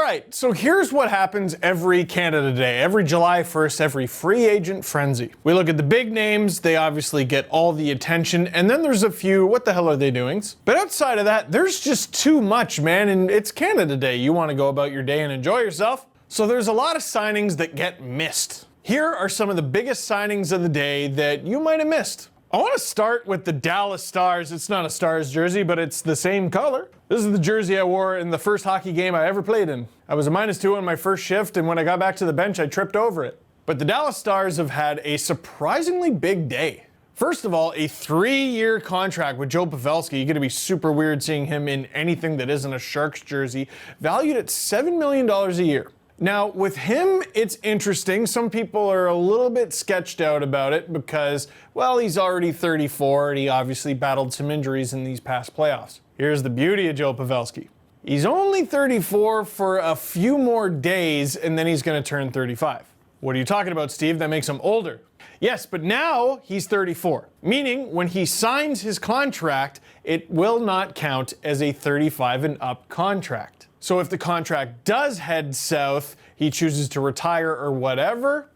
right, so here's what happens every Canada Day, every July 1st, every free agent frenzy. We look at the big names, they obviously get all the attention, and then there's a few, what the hell are they doings? But outside of that, there's just too much, man, and it's Canada Day. You want to go about your day and enjoy yourself. So there's a lot of signings that get missed. Here are some of the biggest signings of the day that you might have missed. I want to start with the Dallas Stars. It's not a Stars jersey, but it's the same color. This is the jersey I wore in the first hockey game I ever played in. I was a -2 on my first shift, and when I got back to the bench, I tripped over it. But the Dallas Stars have had a surprisingly big day. First of all, a 3-year contract with Joe Pavelski. You're going to be super weird seeing him in anything that isn't a Sharks jersey, valued at $7 million a year. Now, with him, it's interesting. Some people are a little bit sketched out about it because, well, he's already 34 and he obviously battled some injuries in these past playoffs. Here's the beauty of Joe Pavelski. He's only 34 for a few more days and then he's going to turn 35. What are you talking about, Steve? That makes him older. Yes, but now he's 34, meaning when he signs his contract, it will not count as a 35 and up contract. So if the contract does head south, he chooses to retire or whatever,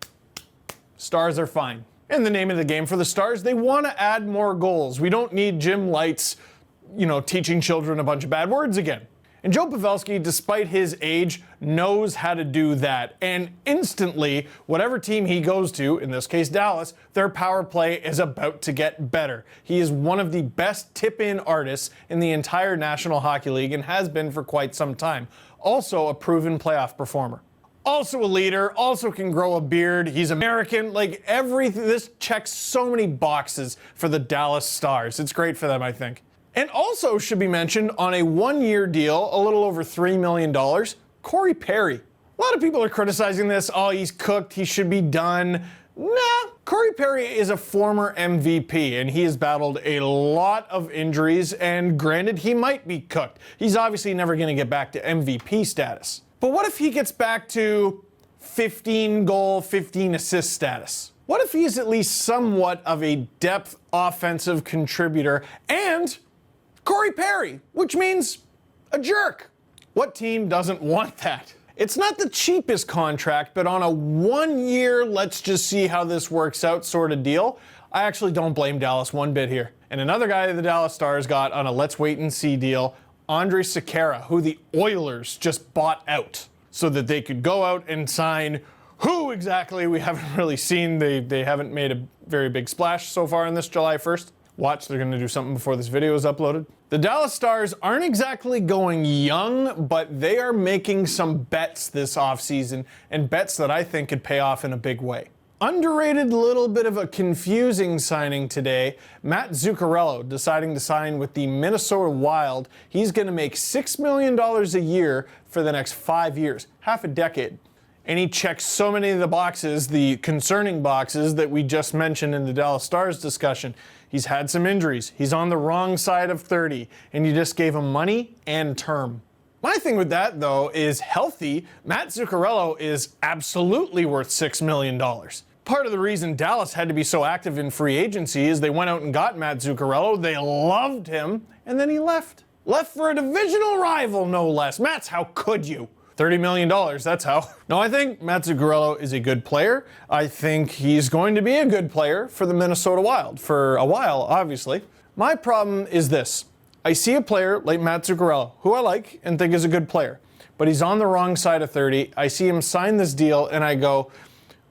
Stars are fine. And the name of the game for the Stars, they want to add more goals. We don't need Jim Lights, teaching children a bunch of bad words again. And Joe Pavelski, despite his age, knows how to do that. And instantly, whatever team he goes to, in this case Dallas, their power play is about to get better. He is one of the best tip-in artists in the entire National Hockey League and has been for quite some time. Also a proven playoff performer. Also a leader, also can grow a beard. He's American, like everything. This checks so many boxes for the Dallas Stars. It's great for them, I think. And also should be mentioned on a 1-year deal, a little over $3 million, Corey Perry. A lot of people are criticizing this. Oh, he's cooked. He should be done. Nah, Corey Perry is a former MVP and he has battled a lot of injuries and granted, he might be cooked. He's obviously never going to get back to MVP status. But what if he gets back to 15 goal, 15 assist status? What if he's at least somewhat of a depth offensive contributor and Corey Perry, which means a jerk? What team doesn't want that? It's not the cheapest contract, but on a 1-year, let's just see how this works out sort of deal, I actually don't blame Dallas one bit here. And another guy that the Dallas Stars got on a let's wait and see deal, Andrej Sekera, who the Oilers just bought out so that they could go out and sign who exactly we haven't really seen. They haven't made a very big splash so far on this July 1st. Watch, they're going to do something before this video is uploaded. The Dallas Stars aren't exactly going young, but they are making some bets this offseason, and bets that I think could pay off in a big way. Underrated, little bit of a confusing signing today, Matt Zuccarello deciding to sign with the Minnesota Wild. He's going to make $6 million a year for the next 5 years, half a decade. And he checks so many of the boxes, the concerning boxes that we just mentioned in the Dallas Stars discussion. He's had some injuries. He's on the wrong side of 30, and you just gave him money and term. My thing with that, though, is healthy. Matt Zuccarello is absolutely worth $6 million. Part of the reason Dallas had to be so active in free agency is they went out and got Matt Zuccarello. They loved him, and then he left. Left for a divisional rival, no less. Matt's, how could you? $30 million, that's how. No, I think Matt Zuccarello is a good player. I think he's going to be a good player for the Minnesota Wild for a while, obviously. My problem is this. I see a player like Matt Zuccarello, who I like and think is a good player, but he's on the wrong side of 30. I see him sign this deal and I go,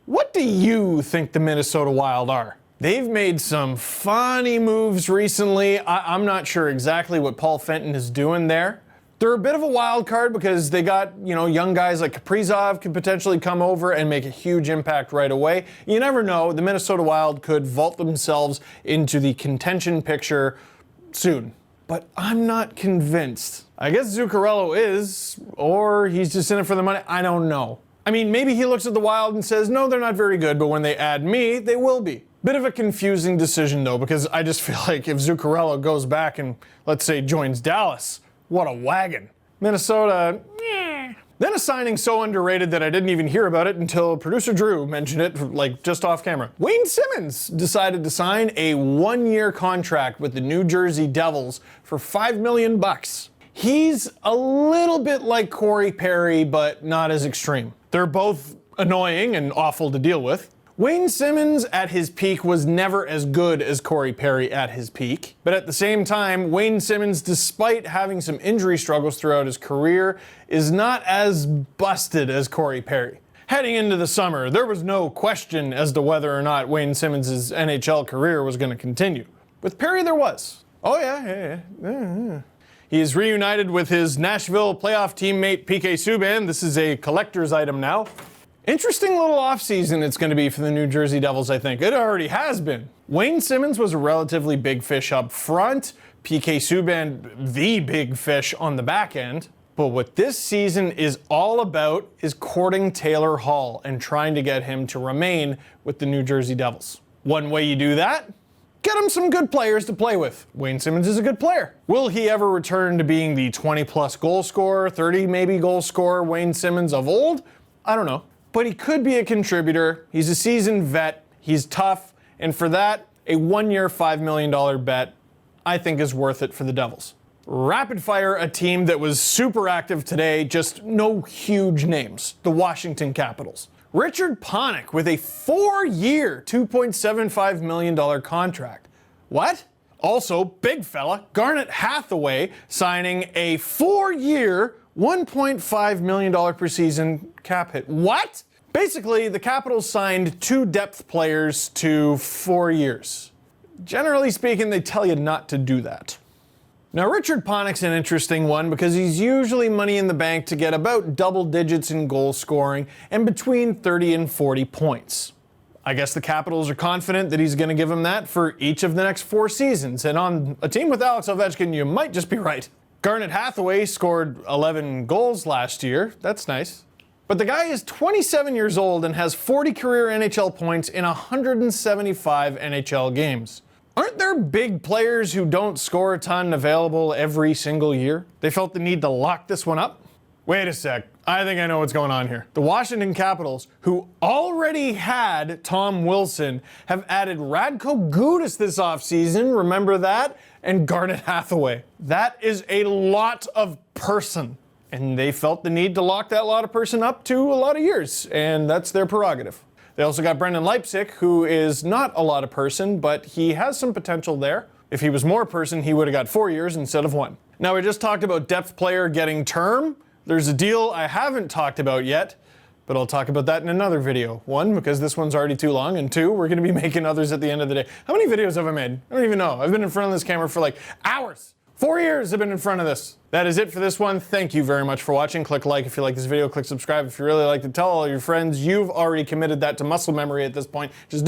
what do you think the Minnesota Wild are? They've made some funny moves recently. I'm not sure exactly what Paul Fenton is doing there. They're a bit of a wild card because they got, young guys like Kaprizov could potentially come over and make a huge impact right away. You never know. The Minnesota Wild could vault themselves into the contention picture soon. But I'm not convinced. I guess Zuccarello is, or he's just in it for the money. I don't know. I mean, maybe he looks at the Wild and says, no, they're not very good, but when they add me, they will be. Bit of a confusing decision, though, because I just feel like if Zuccarello goes back and, let's say, joins Dallas, what a wagon. Minnesota, yeah. Then a signing so underrated that I didn't even hear about it until producer Drew mentioned it, just off camera. Wayne Simmons decided to sign a 1-year contract with the New Jersey Devils for $5 million. He's a little bit like Corey Perry, but not as extreme. They're both annoying and awful to deal with. Wayne Simmonds at his peak was never as good as Corey Perry at his peak. But at the same time, Wayne Simmonds, despite having some injury struggles throughout his career, is not as busted as Corey Perry. Heading into the summer, there was no question as to whether or not Wayne Simmonds' NHL career was going to continue. With Perry, there was. Oh yeah. He is reunited with his Nashville playoff teammate PK Subban. This is a collector's item now. Interesting little offseason it's going to be for the New Jersey Devils, I think. It already has been. Wayne Simmonds was a relatively big fish up front. PK Subban, the big fish on the back end. But what this season is all about is courting Taylor Hall and trying to get him to remain with the New Jersey Devils. One way you do that? Get him some good players to play with. Wayne Simmonds is a good player. Will he ever return to being the 20-plus goal scorer, 30 maybe goal scorer Wayne Simmonds of old? I don't know. But he could be a contributor. He's a seasoned vet. He's tough. And for that, a one-year $5 million bet, I think, is worth it for the Devils. Rapid fire, a team that was super active today, just no huge names. The Washington Capitals. Richard Panik with a 4-year, $2.75 million contract. What? Also, big fella, Garnet Hathaway signing a 4-year, $1.5 million per season cap hit. What? Basically, the Capitals signed 2 depth players to 4 years. Generally speaking, they tell you not to do that. Now, Richard Panik's an interesting one because he's usually money in the bank to get about double digits in goal scoring and between 30 and 40 points. I guess the Capitals are confident that he's going to give him that for each of the next 4 seasons, and on a team with Alex Ovechkin, you might just be right. Garnet Hathaway scored 11 goals last year. That's nice. But the guy is 27 years old and has 40 career NHL points in 175 NHL games. Aren't there big players who don't score a ton available every single year? They felt the need to lock this one up? Wait a sec. I think I know what's going on here. The Washington Capitals, who already had Tom Wilson, have added Radko Gudas this offseason, remember that? And Garnet Hathaway. That is a lot of person. And they felt the need to lock that lot of person up to a lot of years, and that's their prerogative. They also got Brendan Leipsic, who is not a lot of person, but he has some potential there. If he was more person, he would have got 4 years instead of 1. Now, we just talked about depth player getting term. There's a deal I haven't talked about yet, but I'll talk about that in another video. 1, because this one's already too long, and 2, we're going to be making others at the end of the day. How many videos have I made? I don't even know. I've been in front of this camera for like hours. 4 years I've been in front of this. That is it for this one. Thank you very much for watching. Click like if you like this video. Click subscribe if you really like to. Tell all your friends. You've already committed that to muscle memory at this point. Just do it.